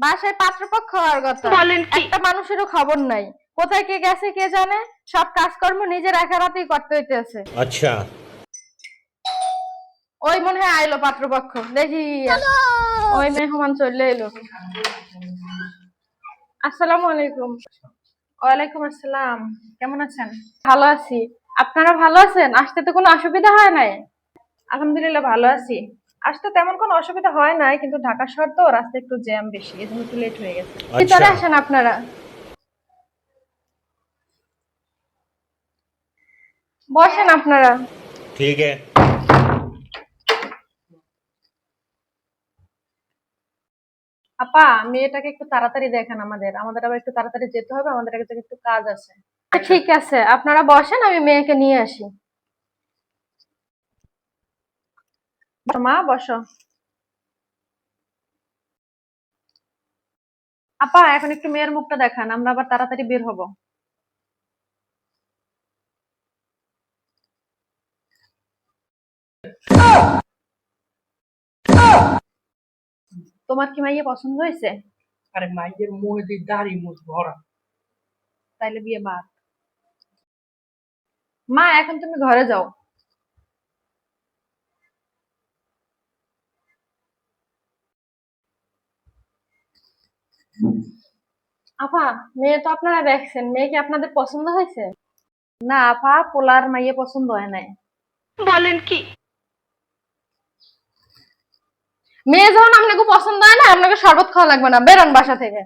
বাসায় পাত্রপক্ষ হওয়ার কথা, বলেন কি? একটা মানুষেরও খবর নাই। কোথায় কে গেছে কে জানে। সব কাজকর্ম নিজের একা রাতেই করতে হইতেছে। अच्छा। ওই মনে হয় আইলো পাত্রপক্ষ, দেখি। ওই মেহমান চলে এলো। আসসালামু আলাইকুম। ওয়ালাইকুম আসসালাম। কেমন আছেন? ভালো আছি। আপনারা ভালো আছেন? আসতে তো কোনো অসুবিধা হয় নাই? আলহামদুলিল্লাহ ভালো আছি। আসতে তেমন কোনো অসুবিধা হয় নাই, কিন্তু ঢাকা শহর তো রাস্তায় একটু জ্যাম বেশি, এজন্য একটু লেট হয়ে গেছে। ভিতরে अच्छा। আসেন আপনারা, বসেন আপনারা। ठीक है। আপা, মেয়েটাকে একটু তাড়াতাড়ি দেখেন, আমাদের আমাদের আবার একটু তাড়াতাড়ি যেতে হবে, আমাদের একটু কাজ আছে। ঠিক আছে, আপনারা বসেন, আমি মেয়েকে নিয়ে আসি। বসো মা, বসো। আপা, এখন একটু মেয়ের মুখটা দেখান, আমরা আবার তাড়াতাড়ি বের হব। তোমার কি মাইয়া পছন্দ হয়েছে? আরে মাইয়ের মুখে দাড়ি মুখ ভরা। তাইলে বিয়ে বাদ। মা, এখন তুমি ঘরে যাও। আপা, মেয়ে তো আপনারা দেখছেন, মেয়ে কি আপনাদের পছন্দ হয়েছে? না আপা, পোলার মাইয়া পছন্দ হয় নাই। বলেন কি? মেয়ে যখন আপনাকে পছন্দ হয় না, আপনাকে শরবত খাওয়া লাগবে না, বেরোন বাসা থেকে।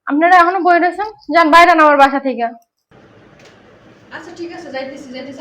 আপনারা এখনো বই রয়েছেন, যান বাইরে আমার বাসা থেকে। আচ্ছা ঠিক আছে, যাইতেছি যাইতেছি।